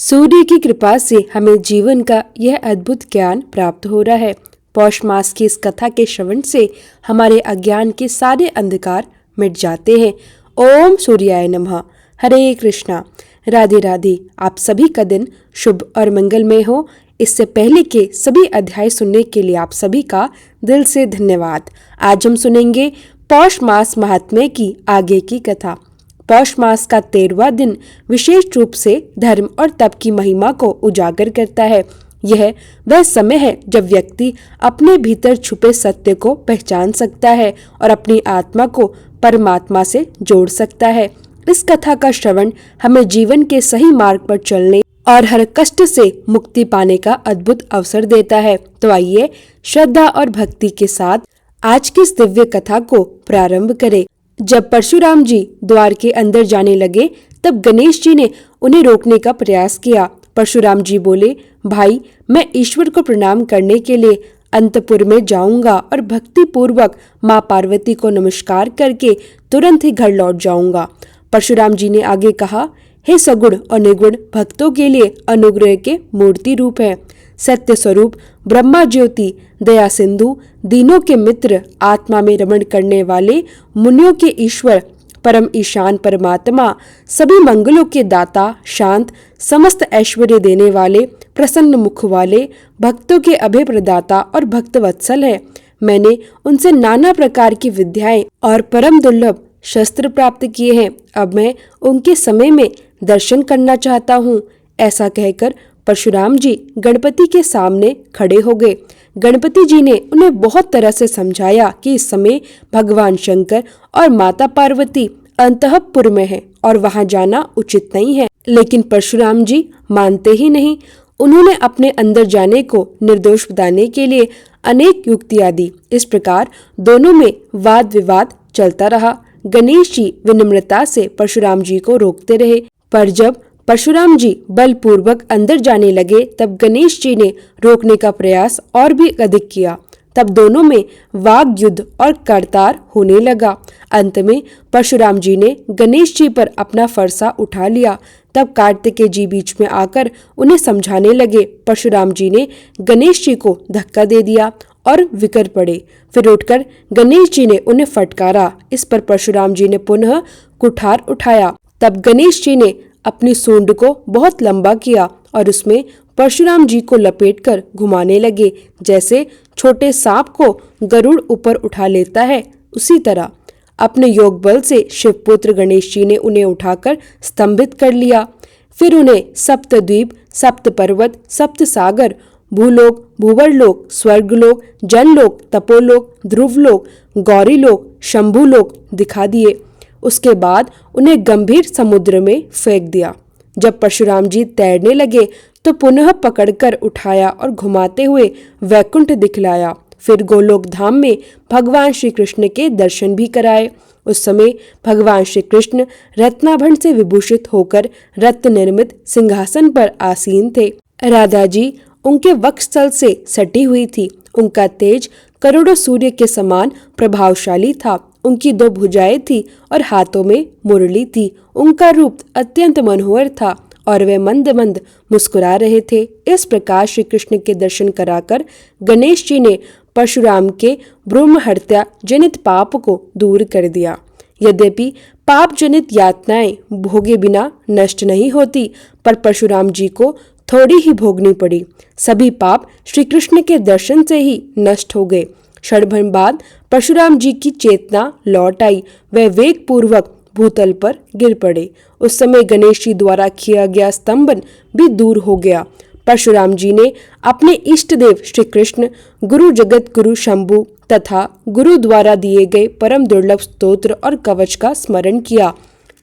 सूर्य की कृपा से हमें जीवन का यह अद्भुत ज्ञान प्राप्त हो रहा है। पौष मास की इस कथा के श्रवण से हमारे अज्ञान के सारे अंधकार मिट जाते हैं। ओम सूर्याय नमः। हरे कृष्णा। राधे राधे। आप सभी का दिन शुभ और मंगलमय हो। इससे पहले के सभी अध्याय सुनने के लिए आप सभी का दिल से धन्यवाद। आज हम सुनेंगे पौष मास महात्म्य की आगे की कथा। पौष मास का 13वां दिन विशेष रूप से धर्म और तप की महिमा को उजागर करता है। यह वह समय है जब व्यक्ति अपने भीतर छुपे सत्य को पहचान सकता है और अपनी आत्मा को परमात्मा से जोड़ सकता है। इस कथा का श्रवण हमें जीवन के सही मार्ग पर चलने और हर कष्ट से मुक्ति पाने का अद्भुत अवसर देता है। तो आइए श्रद्धा और भक्ति के साथ आज की इस दिव्य कथा को प्रारंभ करें। जब परशुराम जी द्वार के अंदर जाने लगे तब गणेश जी ने उन्हें रोकने का प्रयास किया। परशुराम जी बोले, भाई, मैं ईश्वर को प्रणाम करने के लिए अंतपुर में जाऊंगा और भक्ति पूर्वक माँ पार्वती को नमस्कार करके तुरंत ही घर लौट जाऊंगा। परशुराम जी ने आगे कहा, हे सगुण और निगुण भक्तों के लिए अनुग्रह के मूर्ति रूप है। सत्य स्वरूप ब्रह्मा ज्योति, दया सिंधु, दीनों के मित्र, आत्मा में रमण करने वाले, मुनियों के ईश्वर, परम ईशान परमात्मा, सभी मंगलों के दाता, शांत, समस्त ऐश्वर्य देने वाले, प्रसन्न मुख वाले, भक्तों के अभय प्रदाता और भक्त वत्सल है। मैंने उनसे नाना प्रकार की विद्याएं और परम दुर्लभ शस्त्र प्राप्त किए हैं। अब मैं उनके समय में दर्शन करना चाहता हूँ। ऐसा कहकर परशुराम जी गणपति के सामने खड़े हो गए। गणपति जी ने उन्हें बहुत तरह से समझाया कि इस समय भगवान शंकर और माता पार्वती अंतःपुर में है और वहां जाना उचित नहीं है, लेकिन परशुराम जी मानते ही नहीं। उन्होंने अपने अंदर जाने को निर्दोष बताने के लिए अनेक युक्तियां दी। इस प्रकार दोनों में वाद विवाद चलता रहा। गणेश जी विनम्रता से परशुराम जी को रोकते रहे, पर जब परशुराम जी बलपूर्वक अंदर जाने लगे तब गणेश जी ने रोकने का प्रयास और भी अधिक किया। तब दोनों में वाग युद्ध और करतार होने लगा। अंत में परशुराम जी ने गणेश जी पर अपना फरसा उठा लिया। तब कार्तिकेय जी बीच में आकर उन्हें समझाने लगे। परशुराम जी ने गणेश जी को धक्का दे दिया और विकर पड़े। फिर उठकर गणेश जी ने उन्हें फटकारा। इस पर परशुराम जी ने पुनः कुठार उठाया। तब गणेश जी ने अपनी सूंड को बहुत लंबा किया और उसमें परशुराम जी को लपेटकर घुमाने लगे। जैसे छोटे सांप को गरुड़ ऊपर उठा लेता है, उसी तरह अपने योग बल से शिवपुत्र गणेश जी ने उन्हें उठाकर स्तंभित कर लिया। फिर उन्हें सप्त द्वीप, सप्त पर्वत, सप्त सागर, भूलोक, भूवरलोक, स्वर्गलोक, जनलोक, तपोलोक, ध्रुवलोक, गौरीलोक, शंभुलोक दिखा दिए। उसके बाद उन्हें गंभीर समुद्र में फेंक दिया। जब परशुराम जी तैरने लगे तो पुनः पकड़कर उठाया और घुमाते हुए वैकुंठ दिखलाया। फिर गोलोक धाम में भगवान श्री कृष्ण के दर्शन भी कराए। उस समय भगवान श्री कृष्ण रत्नाभरण से विभूषित होकर रत्न निर्मित सिंहासन पर आसीन थे। राधा जी उनके वक्षस्थल से सटी हुई थी। उनका तेज करोड़ों सूर्य के समान प्रभावशाली था। उनकी 2 भुजाएं थी और हाथों में मुरली थी। उनका रूप अत्यंत मनोहर था और वे मंद मंद मुस्कुरा रहे थे। इस प्रकार श्री कृष्ण के दर्शन कराकर गणेश जी ने परशुराम के ब्रह्म हत्या जनित पाप को दूर कर दिया। यद्यपि पाप जनित यातनाएं भोगे बिना नष्ट नहीं होती, पर परशुराम जी को थोड़ी ही भोगनी पड़ी। सभी पाप श्री कृष्ण के दर्शन से ही नष्ट हो गए। क्षण बाद परशुराम जी की चेतना लौट आई। वह वेग पूर्वक भूतल पर गिर पड़े। उस समय गणेश जी द्वारा किया गया स्तंभन भी दूर हो गया। परशुराम जी ने अपने इष्ट देव श्री कृष्ण, गुरु जगत गुरु शंभु तथा गुरु द्वारा दिए गए परम दुर्लभ स्तोत्र और कवच का स्मरण किया।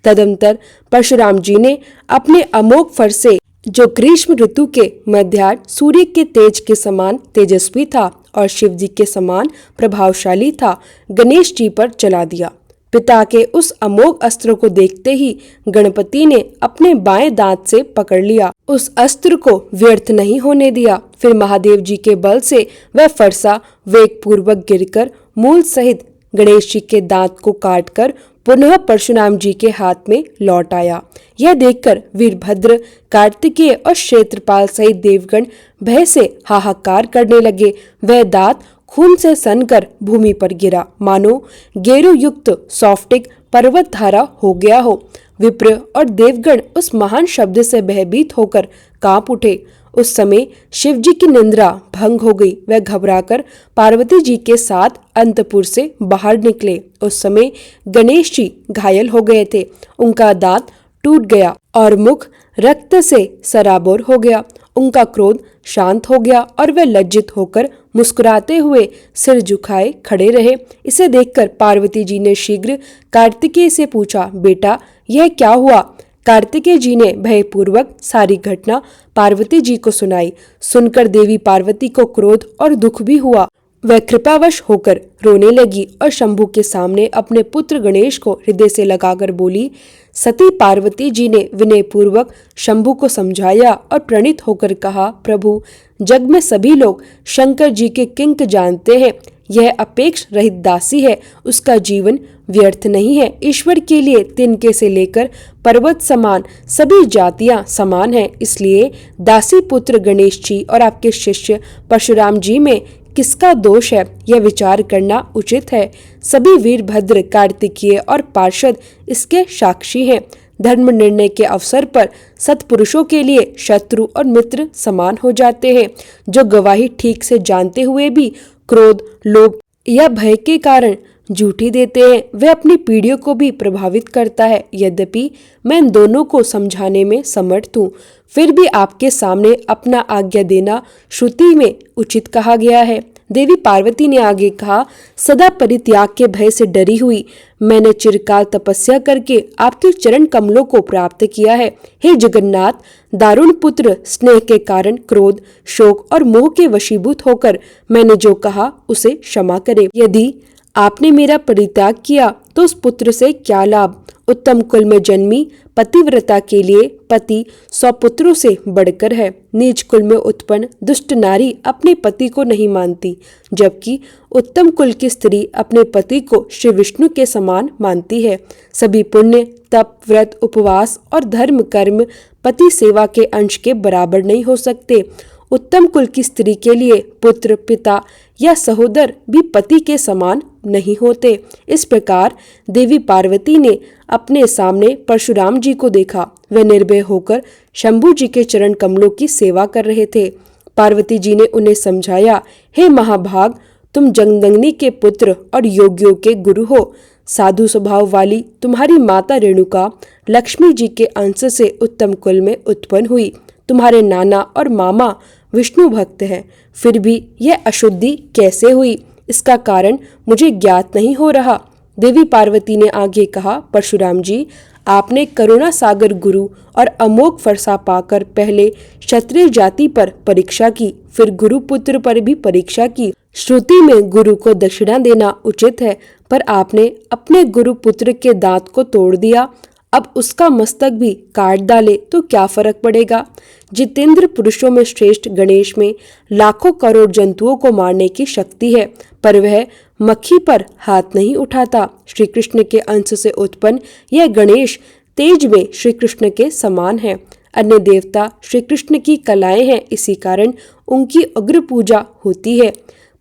तदंतर परशुराम जी ने अपने अमोघ फरसे, जो ग्रीष्म ऋतु के मध्यार्ध सूर्य के तेज के समान तेजस्वी था और शिव जी के समान प्रभावशाली था, गणेश जी पर चला दिया। पिता के उस अमोघ अस्त्र को देखते ही गणपति ने अपने बाएं दांत से पकड़ लिया। उस अस्त्र को व्यर्थ नहीं होने दिया। फिर महादेव जी के बल से वह फरसा वेग पूर्वक गिरकर मूल सहित गणेश जी के दांत को काटकर पुनः परशुराम जी के हाथ में लौट आया। यह देखकर वीरभद्र, कार्तिकेय और क्षेत्रपाल सहित देवगण भय से हाहाकार करने लगे। वह दांत खून से सनकर भूमि पर गिरा, मानो गेरू युक्त सॉफ्टिक पर्वत धारा हो गया हो। विप्र और देवगण उस महान शब्द से भयभीत होकर कांप उठे। उस समय शिव जी की निंद्रा भंग हो गई। वह घबराकर पार्वती जी के साथ अंतपुर से बाहर निकले। उस समय गणेश जी घायल हो गए थे। उनका दांत टूट गया और मुख रक्त से सराबोर हो गया। उनका क्रोध शांत हो गया और वे लज्जित होकर मुस्कुराते हुए सिर झुकाए खड़े रहे। इसे देखकर पार्वती जी ने शीघ्र कार्तिकेय से पूछा, बेटा यह क्या हुआ? कार्तिकेय जी ने भयपूर्वक सारी घटना पार्वती जी को सुनाई। सुनकर देवी पार्वती को क्रोध और दुख भी हुआ। वह कृपावश होकर रोने लगी और शंभु के सामने अपने पुत्र गणेश को हृदय से लगाकर बोली। सती पार्वती जी ने विनय पूर्वक शंभु को समझाया और प्रणित होकर कहा, प्रभु जग में सभी लोग शंकर जी के किंक जानते हैं। यह अपेक्ष रहित दासी है, उसका जीवन व्यर्थ नहीं है। ईश्वर के लिए तिनके से लेकर पर्वत समान सभी जातियां समान हैं। इसलिए दासी पुत्र गणेश जी और आपके शिष्य परशुराम जी में किसका दोष है, यह विचार करना उचित है। सभी वीरभद्र, कार्तिकेय और पार्षद इसके साक्षी हैं। धर्म निर्णय के अवसर पर सत्पुरुषों के लिए शत्रु और मित्र समान हो जाते हैं। जो गवाही ठीक से जानते हुए भी क्रोध, लोभ या भय के कारण झूठी देते हैं, वह अपनी पीढ़ियों को भी प्रभावित करता है। यद्यपि मैं इन दोनों को समझाने में समर्थ हूँ, फिर भी आपके सामने अपना आज्ञा देना श्रुति में उचित कहा गया है। देवी पार्वती ने आगे कहा, सदा परित्याग के भय से डरी हुई मैंने चिरकाल तपस्या करके आपके चरण कमलों को प्राप्त किया है। हे जगन्नाथ, दारुण पुत्र स्नेह के कारण क्रोध, शोक और मोह के वशीभूत होकर मैंने जो कहा उसे क्षमा करे। यदि आपने मेरा परित्याग किया तो उस पुत्र से क्या लाभ? उत्तम कुल में जन्मी पतिव्रता के लिए पति 100 पुत्रों से बढ़कर है। नीच कुल में उत्पन्न दुष्ट नारी अपने पति को नहीं मानती, जबकि उत्तम कुल की स्त्री अपने पति को श्री विष्णु के समान मानती है। सभी पुण्य, तप, व्रत, उपवास और धर्म कर्म पति सेवा के अंश के बराबर नहीं हो सकते। उत्तम कुल की स्त्री के लिए पुत्र, पिता या सहोदर भी पति के समान नहीं होते। इस प्रकार देवी पार्वती ने अपने सामने परशुराम जी को देखा। वे निर्भय होकर शंभु जी के चरण कमलों की सेवा कर रहे थे। पार्वती जी ने उन्हें समझाया, हे महाभाग, तुम जमदग्नि के पुत्र और योगियों के गुरु हो। साधु स्वभाव वाली तुम्हारी माता रेणुका लक्ष्मी जी के अंश से उत्तम कुल में उत्पन्न हुई। तुम्हारे नाना और मामा विष्णु भक्त हैं, फिर भी यह अशुद्धि कैसे हुई, इसका कारण मुझे ज्ञात नहीं हो रहा। देवी पार्वती ने आगे कहा, परशुराम जी, आपने करुणा सागर गुरु और अमोघ वर्षा पाकर पहले क्षत्रिय जाति पर परीक्षा की, फिर गुरु पुत्र पर भी परीक्षा की। श्रुति में गुरु को दक्षिणा देना उचित है, पर आपने अपने गुरु पुत्र के दांत को तोड़ दिया। अब उसका मस्तक भी काट डाले तो क्या फर्क पड़ेगा? जितेंद्र पुरुषों में श्रेष्ठ गणेश में लाखों करोड़ जंतुओं को मारने की शक्ति है, पर वह मक्खी पर हाथ नहीं उठाता। श्री कृष्ण के अंश से उत्पन्न यह गणेश तेज में श्री कृष्ण के समान है। अन्य देवता श्री कृष्ण की कलाएं हैं, इसी कारण उनकी उग्र पूजा होती है।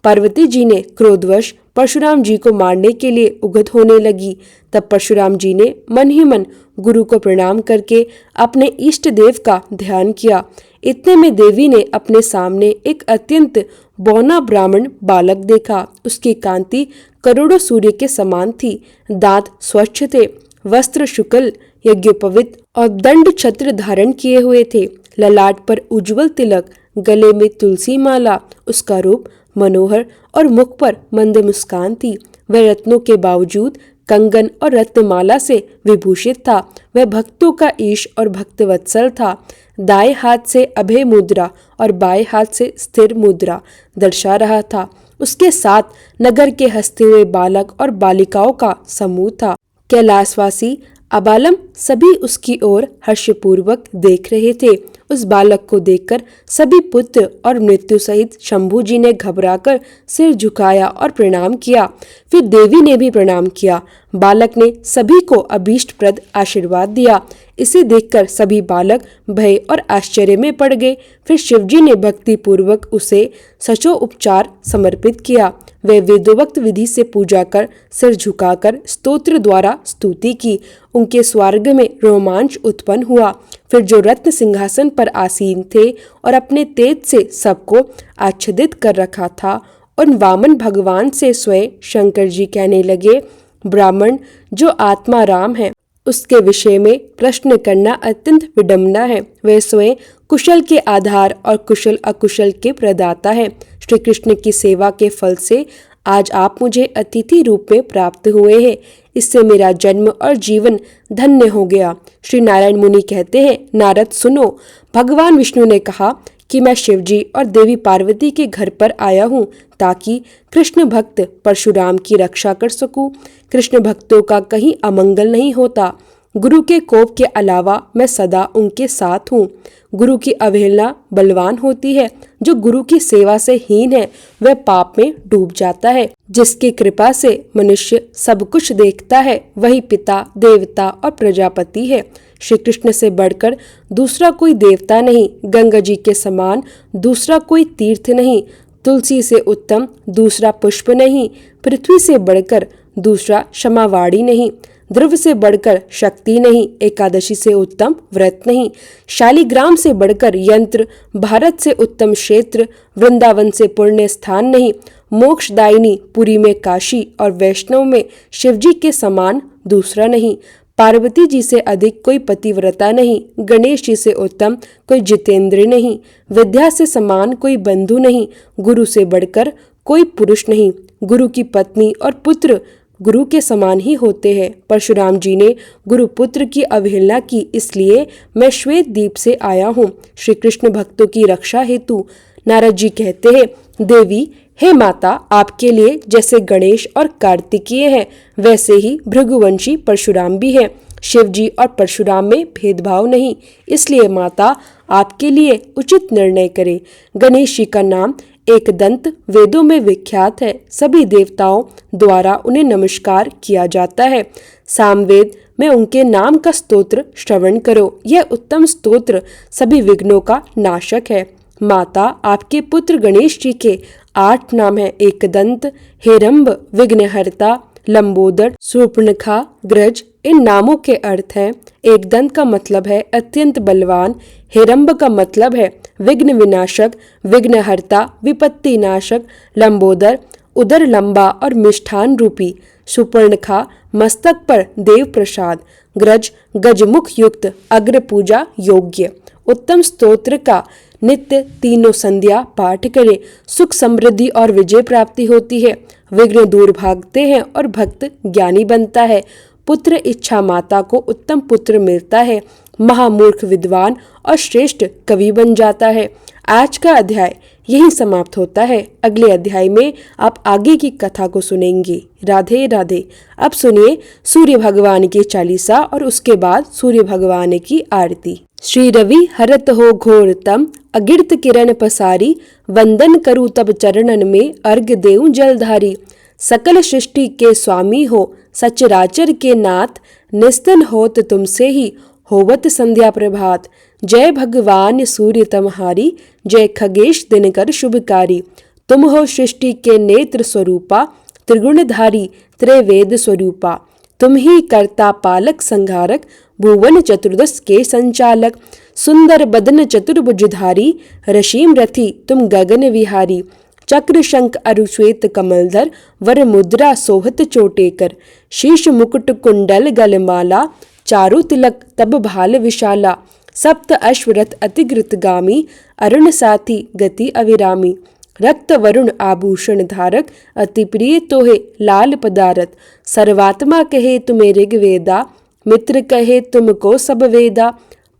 पार्वती जी ने क्रोधवश परशुराम जी को मारने के लिए उगत होने लगी। तब परशुराम जी ने मन ही मन गुरु को प्रणाम करके अपने इष्ट देव का ध्यान किया। इतने में देवी ने अपने सामने एक अत्यंत बौना ब्राह्मण बालक देखा। उसकी कांति करोड़ों सूर्य के समान थी। दांत स्वच्छ थे, वस्त्र शुक्ल, यज्ञोपवीत और दंड छत्र धारण किए हुए थे। ललाट पर उज्जवल तिलक, गले में तुलसी माला। उसका रूप मनोहर और मुख पर मंद मुस्कान थी। वह रत्नों के बावजूद कंगन और रत्नमाला से विभूषित था। वह भक्तों का ईश और भक्तवत्सल था। दाएं हाथ से अभय मुद्रा और बाएं हाथ से स्थिर मुद्रा दर्शा रहा था। उसके साथ नगर के हंसते हुए बालक और बालिकाओं का समूह था। कैलाशवासी अबालम सभी उसकी ओर हर्षपूर्वक देख रहे थे। उस बालक को देखकर सभी पुत्र और मृत्यु सहित शंभु जी ने घबराकर सिर झुकाया और प्रणाम किया। फिर देवी ने भी प्रणाम किया। बालक ने सभी को अभीष्टप्रद आशीर्वाद दिया। इसे देखकर सभी बालक भय और आश्चर्य में पड़ गए। फिर शिवजी ने भक्ति पूर्वक उसे सचोपचार समर्पित किया। वे वेदोक्त विधि से पूजा कर सिर झुकाकर स्तोत्र द्वारा स्तुति की। उनके स्वर्ग में रोमांच उत्पन्न हुआ। फिर जो रत्न सिंहासन पर आसीन थे और अपने तेज से सबको आच्छादित कर रखा था, उन वामन भगवान से स्वयं शंकर जी कहने लगे, ब्राह्मण जो आत्मा राम है उसके विषय में प्रश्न करना अत्यंत विडम्बना है। वह स्वयं कुशल के आधार और कुशल अकुशल के प्रदाता है। श्री कृष्ण की सेवा के फल से आज आप मुझे अतिथि रूप में प्राप्त हुए हैं। इससे मेरा जन्म और जीवन धन्य हो गया। श्री नारायण मुनि कहते हैं, नारद सुनो, भगवान विष्णु ने कहा कि मैं शिवजी और देवी पार्वती के घर पर आया हूँ ताकि कृष्ण भक्त परशुराम की रक्षा कर सकूं। कृष्ण भक्तों का कहीं अमंगल नहीं होता। गुरु के कोप के अलावा मैं सदा उनके साथ हूँ। गुरु की अवहेलना बलवान होती है। जो गुरु की सेवा से हीन है वह पाप में डूब जाता है। जिसकी कृपा से मनुष्य सब कुछ देखता है वही पिता, देवता और प्रजापति है। श्री कृष्ण से बढ़कर दूसरा कोई देवता नहीं, गंगा जी के समान दूसरा कोई तीर्थ नहीं, तुलसी से उत्तम दूसरा पुष्प नहीं, पृथ्वी से बढ़कर दूसरा क्षमावाणी नहीं, ध्रुव से बढ़कर शक्ति नहीं, एकादशी से उत्तम व्रत नहीं, शालिग्राम से बढ़कर यंत्र, भारत से उत्तम क्षेत्र, वृंदावन से पुण्य स्थान नहीं, मोक्षदायिनी पुरी में काशी और वैष्णव में शिवजी के समान दूसरा नहीं, पार्वती जी से अधिक कोई पतिव्रता नहीं, गणेश जी से उत्तम कोई जितेंद्र नहीं, विद्या से समान कोई बंधु नहीं, गुरु से बढ़कर कोई पुरुष नहीं, गुरु की पत्नी और पुत्र गुरु के समान ही होते हैं। परशुराम जी ने गुरु पुत्र की अवहेलना की, इसलिए मैं श्वेत द्वीप से आया हूँ श्री कृष्ण भक्तों की रक्षा हेतु। नारद जी कहते हैं, देवी हे माता, आपके लिए जैसे गणेश और कार्तिकेय है वैसे ही भृगुवंशी परशुराम भी है। शिव जी और परशुराम में भेदभाव नहीं, इसलिए माता आपके लिए उचित निर्णय करे। गणेश जी का नाम एक दंत वेदों में विख्यात है। सभी देवताओं द्वारा उन्हें नमस्कार किया जाता है। सामवेद में उनके नाम का स्तोत्र श्रवण करो। यह उत्तम स्तोत्र सभी विघ्नों का नाशक है। माता आपके पुत्र गणेश जी के 8 नाम है। एकदंत, हेरंब, विघ्नहर्ता, लंबोदर, शूर्पणखा, ग्रज। इन नामों के अर्थ हैं, एकदंत का मतलब है अत्यंत बलवान, हेरंब का मतलब है विघ्न विनाशक, विघ्नहर्ता विपत्ति नाशक, लंबोदर उदर लंबा और मिष्ठान रूपी, शूर्पणखा मस्तक पर देव प्रसाद, ग्रज गजमुख युक्त अग्र पूजा योग्य। उत्तम स्तोत्र का नित्य तीनों संध्या पाठ करें। सुख समृद्धि और विजय प्राप्ति होती है। विघ्न दूर भागते हैं और भक्त ज्ञानी बनता है। पुत्र इच्छा माता को उत्तम पुत्र मिलता है। महामूर्ख विद्वान और श्रेष्ठ कवि बन जाता है। आज का अध्याय यही समाप्त होता है। अगले अध्याय में आप आगे की कथा को सुनेंगे। राधे राधे। अब सुनिए सूर्य भगवान की चालीसा और उसके बाद सूर्य भगवान की आरती। श्री रवि हरत हो घोर तम, अगिर्त किरण पसारी, वंदन करु तब चरणन में, अर्घ देऊं जलधारी। सकल सृष्टि के स्वामी हो, सचराचर के नाथ, निस्तन होत तुमसे ही, होवत संध्या प्रभात। जय भगवान सूर्य तमहारी, जय खगेश दिनकर शुभकारी। तुम हो सृष्टि के नेत्र स्वरूपा, त्रिगुणधारी त्रैवेद स्वरूपा। तुम ही कर्ता पालक संहारक, भुवन चतुर्दश के संचालक। सुंदर बदन चतुर्भुजधारी, रशीम रथी तुम गगन विहारी। चक्र शंख अरुश्वेत कमलधर, वर मुद्रा सोहत चोटेकर। शीश मुकुट कुंडल गलमाला, चारु तिलक तब भाल विशाला। सप्त अश्वरथ अतिग्रतगामी, अरुण साथी गति अविरामी। रक्त वरुण आभूषण धारक, अति प्रिय तोहे लाल पदारथ। सर्वात्मा कहे तुम्हें ऋग्वेदा, मित्र कहे तुमको सब वेदा।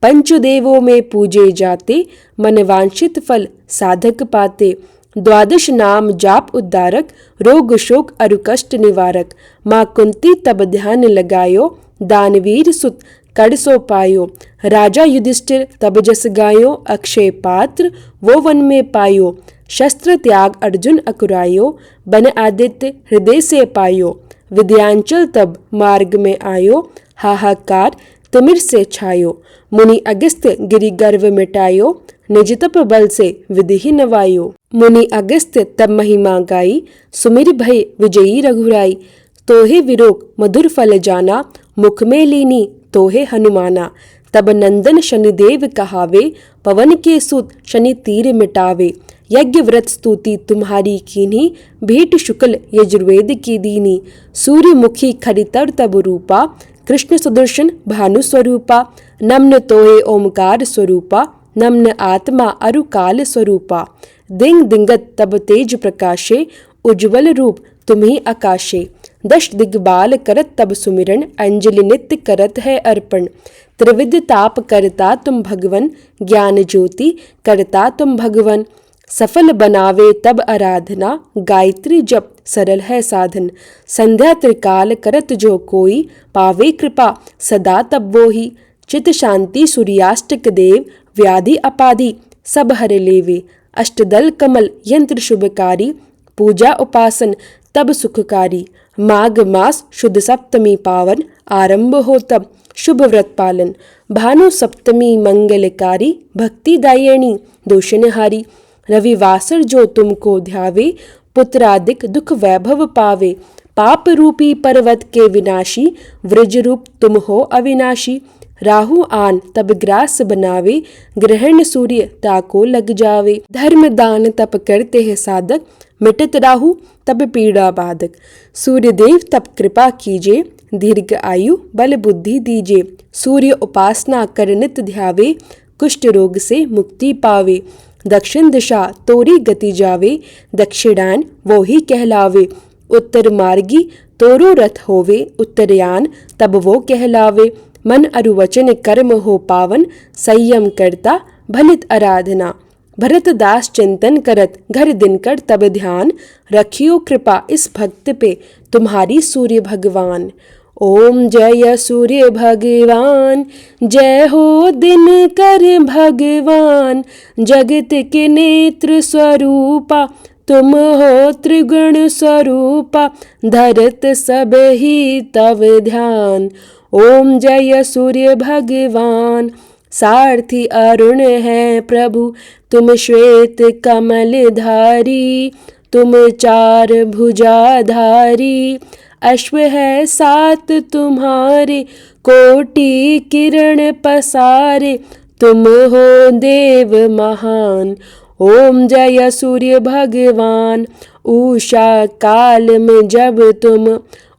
पंचदेवों में पूजे जाते, मन वांछित फल साधक पाते। द्वादश नाम जाप उद्धारक, रोग शोक अरु कष्ट निवारक। माँ कुंती तब ध्यान लगायो, दानवीर सुत कड़ सो पायो। राजा युधिष्ठिर तब जस गायो, अक्षय पात्र वो वन में पायो। शस्त्र त्याग अर्जुन अकुरायो, बन आदित्य हृदय से पायो। विद्यांचल तब मार्ग में आयो, हाहाकार तिमिर से छायो। मुनि अगस्त्य गिरि गर्व मिटायो, निज तप बल से विधि नवायो। मुनि अगस्त्य तब महिमा गाई, सुमिर भय विजयी रघुराई। तोहे विरोग मधुर फल जाना, मुख में लीनी तोहे हनुमाना। तब नंदन शनिदेव कहावे, पवन के सुत शनि तीर मिटावे। यज्ञ व्रत स्तुति तुम्हारी कीन्ही, भेंट शुक्ल यजुर्वेद की दीनी। सूर्यमुखी खरितर तब रूपा, कृष्ण सुदर्शन भानु स्वरूपा। नम्न तोहे ओमकार स्वरूपा, नम्न आत्मा अरु काल स्वरूपा। दिंग दिंगत तब तेज प्रकाशे, उज्ज्वल रूप तुम्ही आकाशे। दश दिग्बाल करत तब सुमिरन, अंजलि नित्य करत है अर्पण। त्रिविध ताप करता तुम भगवन, ज्ञान ज्योति करता तुम भगवन। सफल बनावे तब आराधना, गायत्री जप सरल है साधन। संध्या त्रिकाल करत जो कोई, पावे कृपा सदा तब वो ही। चित शांति सूर्याष्टक देव, व्याधि अपाधि सब हर लेवे। अष्टदल कमल यंत्र शुभकारी, पूजा उपासन तब सुखकारी। माघ मास शुद्ध सप्तमी पावन, आरंभ हो तब शुभ व्रत पालन। भानु सप्तमी मंगलकारी, भक्ति दायिनी दोषनहारी। रविवासर जो तुमको ध्यावे, पुत्रादिक दुख वैभव पावे। पाप रूपी पर्वत के विनाशी, वृज रूप तुम हो अविनाशी। राहु आन तब ग्रास बनावे, ग्रहण सूर्य ताको लग जावे। धर्म दान तप करते हैं साधक, मिटत राहु तब पीड़ा बाधक। सूर्य देव तब कृपा कीजिए, दीर्घ आयु बल बुद्धि दीजिए। सूर्य उपासना कर नित ध्यावे, कुष्ठ रोग से मुक्ति पावे। दक्षिण दिशा तोरी गति जावे, दक्षिणायन वो ही कहलावे। उत्तर मार्गी तोरो रथ होवे, उत्तरयान तब वो कहलावे। मन अरु वचन कर्म हो पावन, संयम करता भलित आराधना। भरत दास चिंतन करत, घर दिन कर तब ध्यान। रखियो कृपा इस भक्त पे, तुम्हारी सूर्य भगवान। ओम जय सूर्य भगवान, जय हो दिन कर भगवान। जगत के नेत्र स्वरूपा, तुम हो त्रिगुण स्वरूपा। धरत सब ही तव ध्यान। ओम जय सूर्य भगवान। सारथी अरुण है प्रभु, तुम श्वेत कमल धारी। तुम चार भुजाधारी, अश्व है सात तुम्हारे। कोटि किरण पसारे, तुम हो देव महान। ओम जय सूर्य भगवान। उषा काल में जब तुम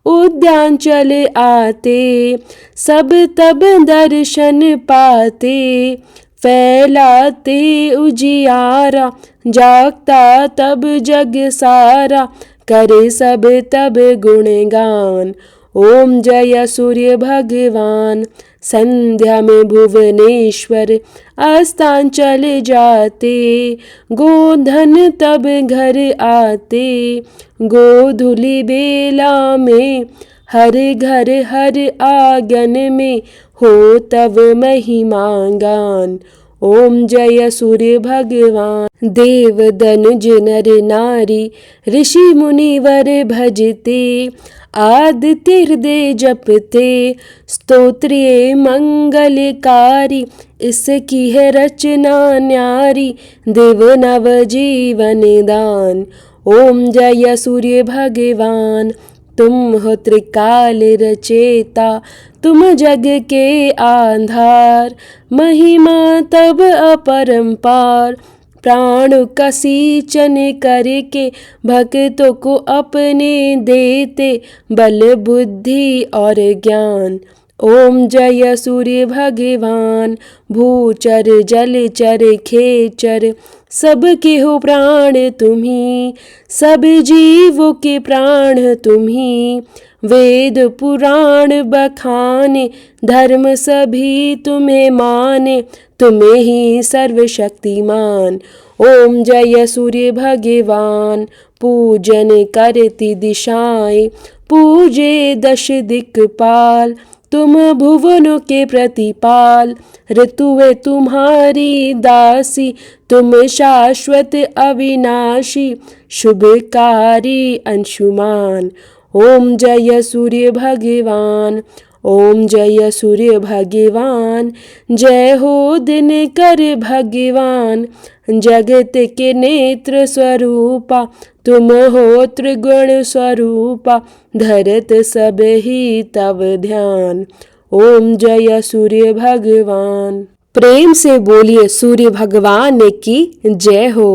उद्यान चले आते, सब तब दर्शन पाते। फैलाते उजियारा, जागता तब जग सारा। करे सब तब गुणगान। ओम जय सूर्य भगवान। संध्या में भुवनेश्वर आस्थान चले जाते। गोधन तब घर आते, गोधुली बेला में। हर घर हर आंगन में, हो तब महिमा गान। ओम जय सूर्य भगवान। देव दनुज नर नारी, ऋषि मुनिवर भजते। आदित्य हृदय जपते, स्तोत्रिय मंगलकारी। इसकी है रचना न्यारी, देव नव जीवन दान। ओम जय सूर्य भगवान। तुम हो त्रिकाल रचेता, तुम जग के आधार। महिमा तब अपरंपार, प्राण का सींचन करके। भक्तों को अपने देते, बल बुद्धि और ज्ञान। ओम जय सूर्य भगवान। भूचर जलचर खेचर, सबके हो प्राण तुम्ही। सब जीवों के प्राण तुम्ही। वेद पुराण बखाने, धर्म सभी तुम्हें माने। तुम्हें ही सर्वशक्तिमान। ओम जय सूर्य भगवान। पूजन करती दिशाएं, पूजे दश दिक्पाल। तुम भुवनों के प्रतिपाल, ऋतुए तुम्हारी दासी। तुम शाश्वत अविनाशी, शुभकारी अंशुमान। ओम जय सूर्य भगवान, ओम जय सूर्य भगवान, जय हो दिनकर भगवान, जगत के नेत्र स्वरूपा, तुम हो त्रिगुण स्वरूपा, धरत सब ही तव ध्यान। ओम जय सूर्य भगवान। प्रेम से बोलिए सूर्य भगवान की जय हो।